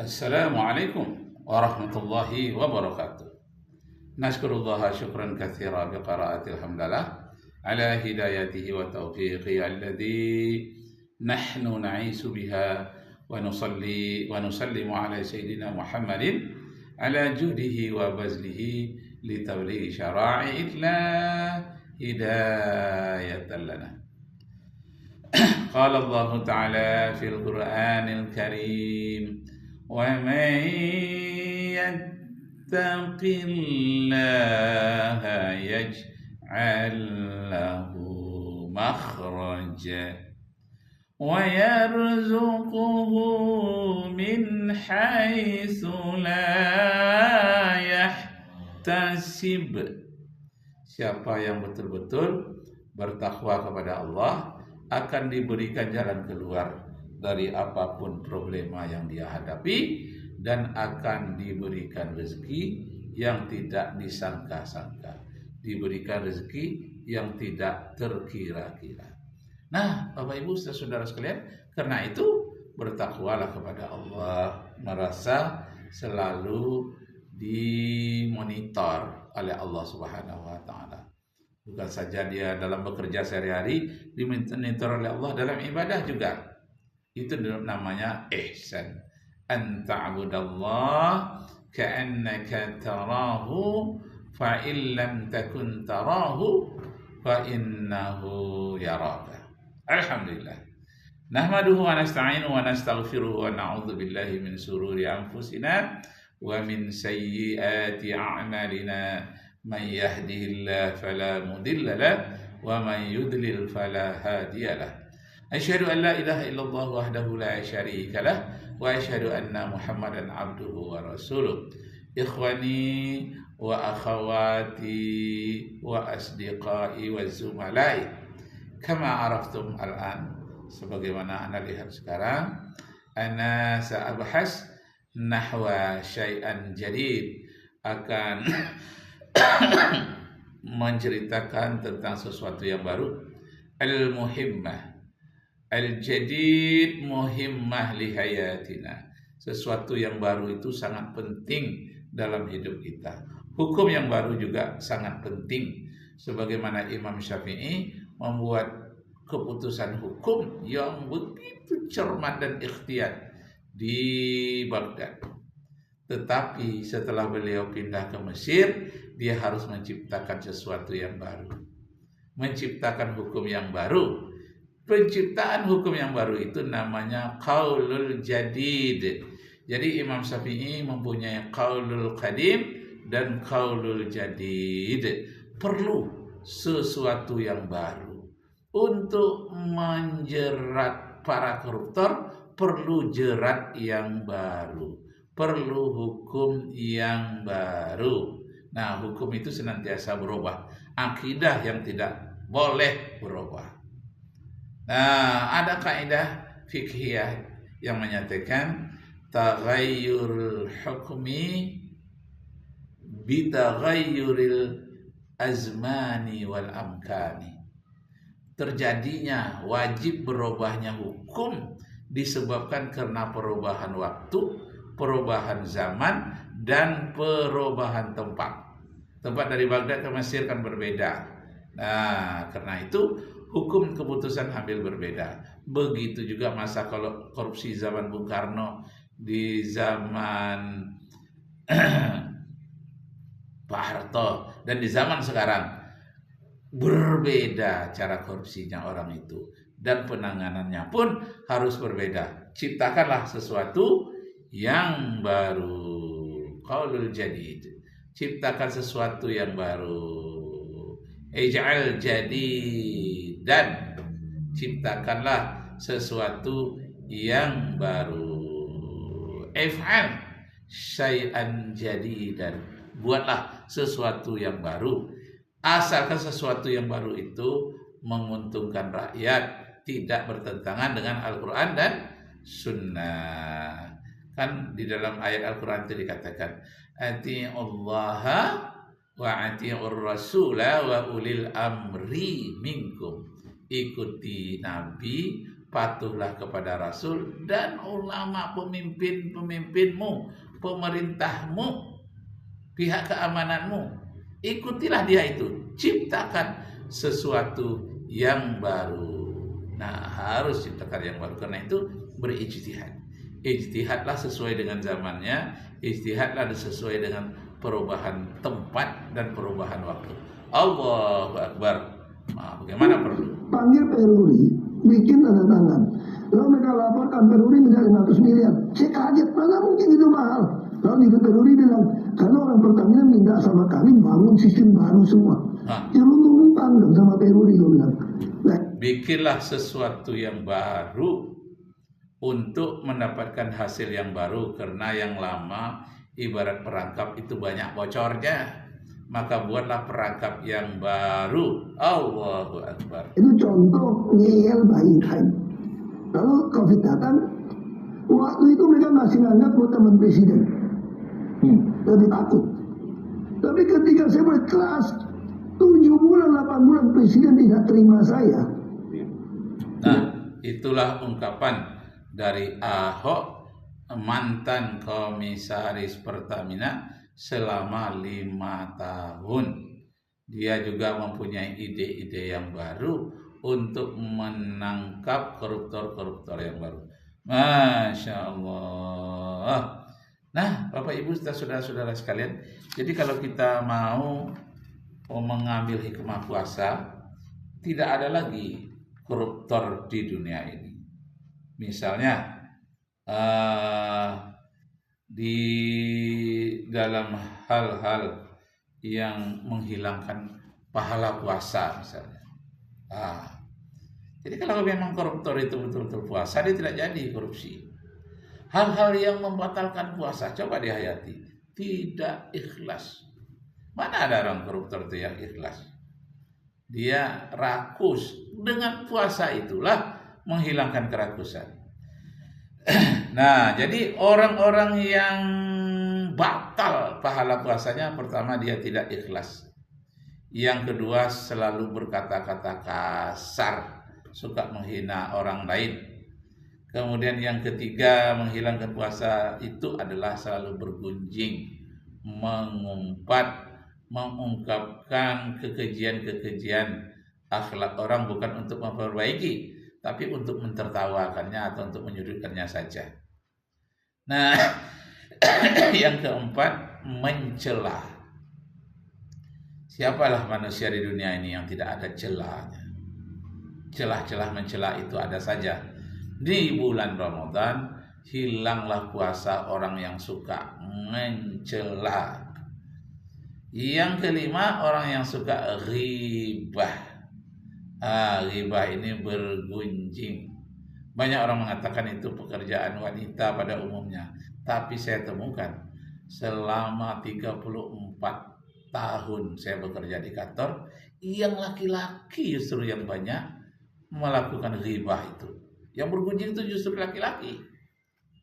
Assalamualaikum warahmatullahi wabarakatuh. Nashkurullah syukran katsira biqiraatil hamdalah ala hidayatihi wa taufiqi alladhi nahnu na'isu biha wa nusallimu ala sayyidina Muhammadin ala juhdihi wa bazlihi li tablighi syara'i'illah hidayatan lana. Qala Allah Ta'ala fil Qur'anil Karim وَمَنْ يَتَّقِ اللَّهَ يَجْعَلْ لَهُ مَخْرَجًا وَيَرْزُقْهُ مِنْ حَيْثُ لَا يَحْتَسِبُ. Siapa yang betul-betul bertakwa kepada Allah akan diberikan jalan keluar dari apapun problema yang dia hadapi, dan akan diberikan rezeki yang tidak disangka-sangka, diberikan rezeki yang tidak terkira-kira. Nah, Bapak Ibu saudara sekalian, karena itu bertakwalah kepada Allah, merasa selalu dimonitor oleh Allah Subhanahu wa taala. Bukan saja dia dalam bekerja sehari-hari dimonitor oleh Allah, dalam ibadah juga. Itu namanya ihsan. An ta'budallah ka'annaka tarahu fa in lam takun tarahu fa innahu yaraka. Alhamdulillah. Nahmaduhu wa nasta'inu wa nastaghfiruhu wa na'udzu billahi min sururi anfusina wa min sayyiati a'malina. Man yahdihillahu fala mudilla lahu wa man yudlil fala hadiya lahu. Asyhadu an la ilaha illallah wahdahu la syarika lah wa asyhadu anna Muhammadan abduhu wa rasuluh. Ikhwani wa akhawati wa asdiqai wa zumalai, kama araftum al-an, sebagaimana Anda lihat sekarang, ana sa'abhas nahwa syai'an jadid, akan menceritakan tentang sesuatu yang baru. Al-muhimmah al-jadid muhimmah li hayatina. Sesuatu yang baru itu sangat penting dalam hidup kita. Hukum yang baru juga sangat penting. Sebagaimana Imam Syafi'i membuat keputusan hukum yang begitu cermat dan ikhtiyat di Baghdad. Tetapi setelah beliau pindah ke Mesir, dia harus menciptakan sesuatu yang baru. Menciptakan hukum yang baru. Penciptaan hukum yang baru itu namanya qaulul jadid. Jadi Imam Syafi'i mempunyai qaulul qadim dan qaulul jadid. Perlu sesuatu yang baru. Untuk menjerat para koruptor, perlu jerat yang baru. Perlu hukum yang baru. Nah, hukum itu senantiasa berubah. Akidah yang tidak boleh berubah. Nah, ada kaidah fikhiyah yang menyatakan taghayyurul hukmi bitaghayyuril azmani wal amkani. Terjadinya wajib berubahnya hukum disebabkan karena perubahan waktu, perubahan zaman, dan perubahan tempat. Tempat dari Baghdad ke Mesir kan berbeda. Nah, karena itu hukum keputusan hampir berbeda. Begitu juga masa korupsi zaman Bung Karno, di zaman Pak Harto, dan di zaman sekarang. Berbeda cara korupsinya orang itu. Dan penanganannya pun harus berbeda. Ciptakanlah sesuatu yang baru. Qaulul jadid. Ciptakan sesuatu yang baru. Ij'al jadid, dan ciptakanlah sesuatu yang baru. If'al syai'an jadidan, buatlah sesuatu yang baru. Asalkan sesuatu yang baru itu menguntungkan rakyat, tidak bertentangan dengan Al-Quran dan Sunnah. Kan di dalam ayat Al-Quran itu dikatakan ati'ullaha wa ati'ur rasula wa ulil amri minkum. Ikuti Nabi, patuhlah kepada Rasul dan ulama, pemimpin-pemimpinmu, pemerintahmu, pihak keamananmu. Ikutilah dia itu, ciptakan sesuatu yang baru. Nah, harus ciptakan yang baru, karena itu berijtihad. Ijtihadlah sesuai dengan zamannya, ijtihadlah sesuai dengan perubahan tempat dan perubahan waktu. Allahu Akbar. Nah, bagaimana perlu? Panggil Peruri, bikin tanda tangan. Lalu mereka laporkan Peruri minta 500 miliar. Saya kaget, mana mungkin itu mahal. Lalu itu Peruri bilang, karena orang Pertamina minta sama kami bangun sistem baru semua. Ya lu numpang dong sama Peruri, gue bilang. Nah, bikinlah sesuatu yang baru untuk mendapatkan hasil yang baru, karena yang lama ibarat perangkap itu banyak bocornya. Maka buatlah perangkap yang baru. Allahu Akbar. Itu contoh ngeyel buying time. Lalu COVID datang, waktu itu mereka masih nganggap gue teman presiden. Lebih takut. Tapi ketika saya mulai kelas 7 bulan, 8 bulan presiden tidak terima saya. Nah, itulah ungkapan dari Ahok, mantan komisaris Pertamina selama 5 tahun. Dia juga mempunyai ide-ide yang baru untuk menangkap koruptor-koruptor yang baru. Masya Allah. Nah, Bapak Ibu saudara-saudara sekalian, jadi kalau kita mau mengambil hikmah puasa, tidak ada lagi koruptor di dunia ini. Misalnya di dalam hal-hal yang menghilangkan pahala puasa misalnya. Jadi kalau memang koruptor itu betul-betul puasa, dia tidak jadi korupsi. Hal-hal yang membatalkan puasa, coba dihayati, tidak ikhlas. Mana ada orang koruptor itu yang ikhlas? Dia rakus. Dengan puasa itulah menghilangkan kerakusan. Nah, jadi orang-orang yang batal pahala puasanya, pertama dia tidak ikhlas. Yang kedua selalu berkata-kata kasar, suka menghina orang lain. Kemudian yang ketiga, menghilangkan puasa itu adalah selalu bergunjing, mengumpat, mengungkapkan kekejian-kekejian akhlak orang, bukan untuk memperbaiki, tapi untuk mentertawakannya atau untuk menyudutkannya saja. Nah, yang keempat, mencela. Siapalah manusia di dunia ini yang tidak ada celahnya? Celah-celah mencela itu ada saja. Di bulan Ramadan, hilanglah puasa orang yang suka mencela. Yang kelima, orang yang suka ghibah. Ghibah ini bergunjing. Banyak orang mengatakan itu pekerjaan wanita pada umumnya. Tapi saya temukan selama 34 tahun saya bekerja di kantor, yang laki-laki justru yang banyak melakukan ghibah itu. Yang bergunjing itu justru laki-laki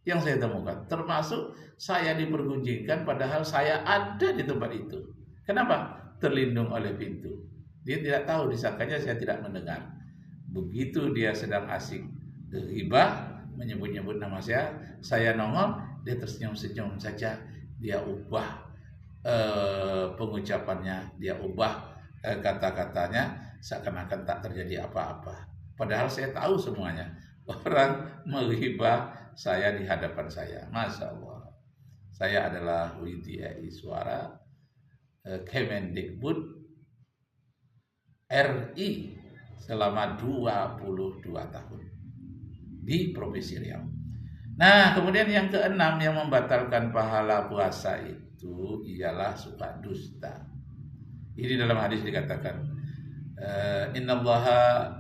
yang saya temukan. Termasuk saya dipergunjingkan padahal saya ada di tempat itu. Kenapa? Terlindung oleh pintu. Dia tidak tahu, disangkanya saya tidak mendengar. Begitu dia sedang asik ghibah, menyebut-nyebut nama saya nongol, dia tersenyum-senyum saja. Dia ubah pengucapannya, dia ubah kata-katanya, seakan-akan tak terjadi apa-apa. Padahal saya tahu semuanya. Orang menghibah saya di hadapan saya. Masya Allah. Saya adalah Widya Iswara, Kemendikbud RI selama 22 tahun di Provinsi Riau. Nah, kemudian yang keenam yang membatalkan pahala puasa itu ialah suka dusta. Ini dalam hadis dikatakan, innallaha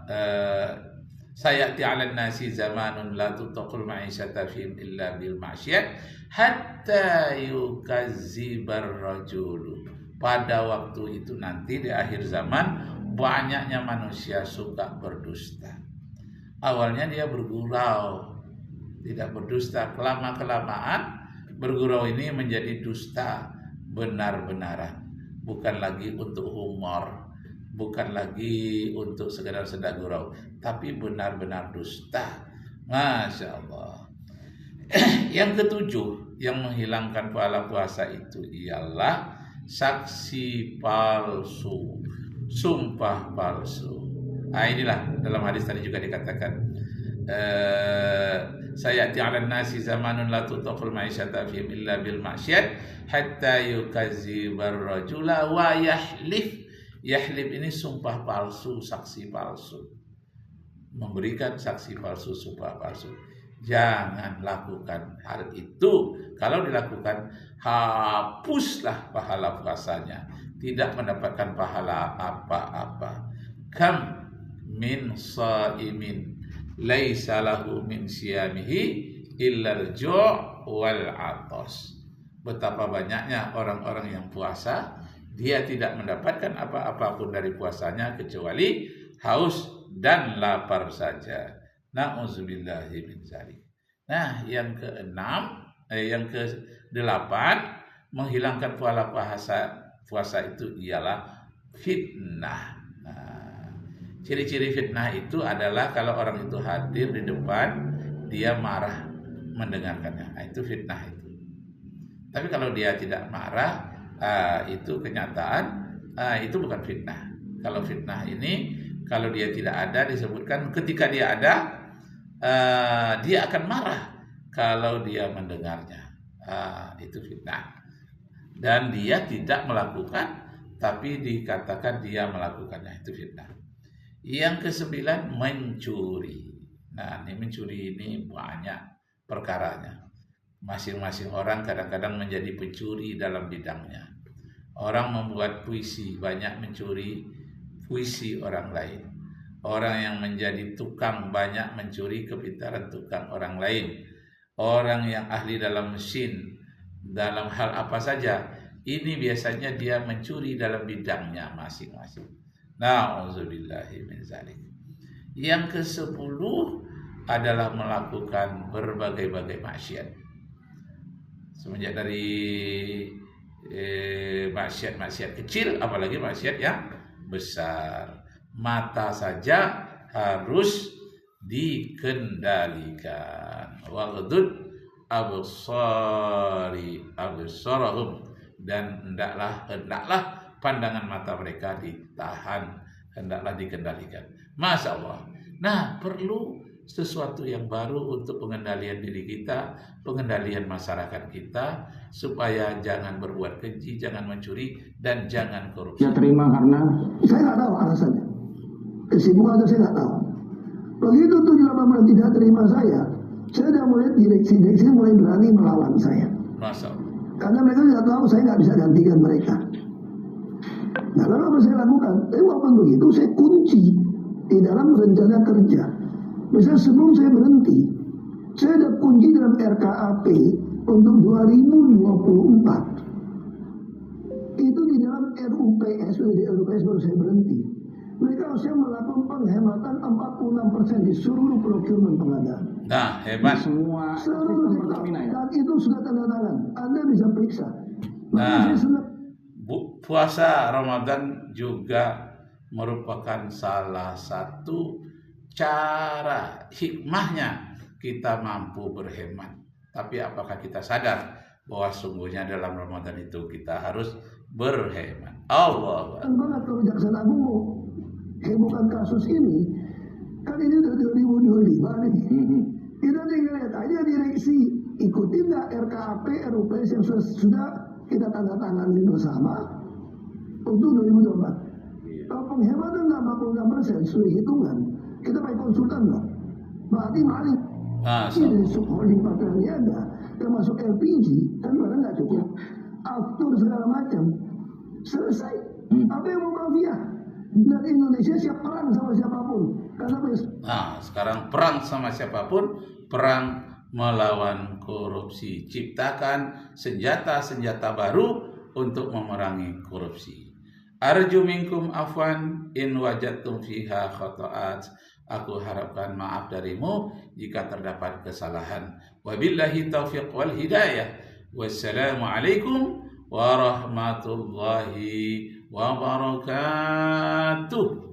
sayati 'alan nasi zamanun la tutaqul ma'isyata fihim illa bil ma'syiyat hatta yukazzibar rajulu. Pada waktu itu nanti di akhir zaman, banyaknya manusia suka berdusta. Awalnya dia bergurau, tidak berdusta. Kelama-kelamaan bergurau ini menjadi dusta benar-benaran. Bukan lagi untuk humor, bukan lagi untuk sekedar sedekah gurau, tapi benar-benar dusta. Masya Allah. Yang ketujuh, yang menghilangkan pahala puasa itu ialah saksi palsu, sumpah palsu. Inilah dalam hadis tadi juga dikatakan, sayati 'alan nasi zamanun la tutaqul ma'isyata fihim illa bil ma'syad hatta yukazzibar rajula wa yahlif. Yahlif ini sumpah palsu, saksi palsu, memberikan saksi palsu, sumpah palsu. Jangan lakukan hal itu. Kalau dilakukan, hapuslah pahala puasanya, tidak mendapatkan pahala apa-apa. Kam min shaimin laisa lahu min siyamihi illal ju' wal 'athas. Betapa banyaknya orang-orang yang puasa, dia tidak mendapatkan apa-apapun dari puasanya kecuali haus dan lapar saja. Na'udzubillahi min dzalik. Nah, yang ke-8 menghilangkan pahala puasa itu ialah fitnah. Ciri-ciri fitnah itu adalah kalau orang itu hadir di depan, dia marah mendengarkannya. Itu fitnah itu. Tapi kalau dia tidak marah, itu kenyataan, itu bukan fitnah. Kalau fitnah ini, kalau dia tidak ada, disebutkan ketika dia ada, dia akan marah kalau dia mendengarnya. Itu fitnah. Dan dia tidak melakukan, tapi dikatakan dia melakukannya. Itu fitnah. Yang ke-9, mencuri. Nah, ini mencuri ini banyak perkaranya. Masing-masing orang kadang-kadang menjadi pencuri dalam bidangnya. Orang membuat puisi, banyak mencuri puisi orang lain. Orang yang menjadi tukang banyak mencuri kepintaran tukang orang lain. Orang yang ahli dalam mesin, dalam hal apa saja, ini biasanya dia mencuri dalam bidangnya masing-masing. Na'udzubillahi min dzalik. Yang ke-10 adalah melakukan berbagai-bagai maksiat. Semenjak dari maksiat kecil, apalagi maksiat yang besar. Mata saja harus dikendalikan. Waghdud absarahum, dan hendaklah pandangan mata mereka ditahan, hendaklah dikendalikan. Masya Allah. Nah, perlu sesuatu yang baru untuk pengendalian diri kita, pengendalian masyarakat kita, supaya jangan berbuat keji, jangan mencuri, dan jangan korupsi. Ya terima karena saya nggak tahu alasannya. Kesibukan itu saya nggak tahu. Begitu 7-8 bulan tidak terima saya sudah mulai direksi mulai berani melawan saya. Masya Allah. Karena mereka tidak tahu saya nggak bisa gantikan mereka. Nah, lalu apa saya lakukan? Tapi walaupun begitu, saya kunci di dalam rencana kerja. Misalnya sebelum saya berhenti, saya ada kunci dalam RKAP untuk 2024. Itu di dalam RUPS, di RUPS baru saya berhenti. Mereka harusnya melakukan penghematan 46% di seluruh procurement pengadaan. Nah, hebat. Seluruh Pertamina ya. Dan itu sudah tanda tangan. Anda bisa periksa. Nah, puasa Ramadan juga merupakan salah satu cara, hikmahnya kita mampu berhemat. Tapi apakah kita sadar bahwa sungguhnya dalam Ramadan itu kita harus berhemat? Allah. Banget kalau Jaksa Agung mau hebohkan kasus ini, kan ini udah 2025 nih. Kita tinggal lihat aja direksi ikutin nggak RKAP, RUPS yang sudah kita tanda tangani bersama untuk 2024. Kalau penghematan 46% sesuai hitungan, kita pakai konsultan nggak? Berarti maling. Ini dari subholding partner niaga, termasuk LPG, kan barang nggak cukup. Aftur segala macam, selesai. Apa yang mau mafia? Dan Indonesia siap perang sama siapapun. Karena sekarang perang sama siapapun, perang melawan korupsi. Ciptakan senjata-senjata baru untuk memerangi korupsi. Arju minkum afwan in wajadtum fiha khata'at. Aku harapkan maaf darimu jika terdapat kesalahan. Wabillahi taufiq wal hidayah. Wassalamualaikum warahmatullahi wabarakatuh.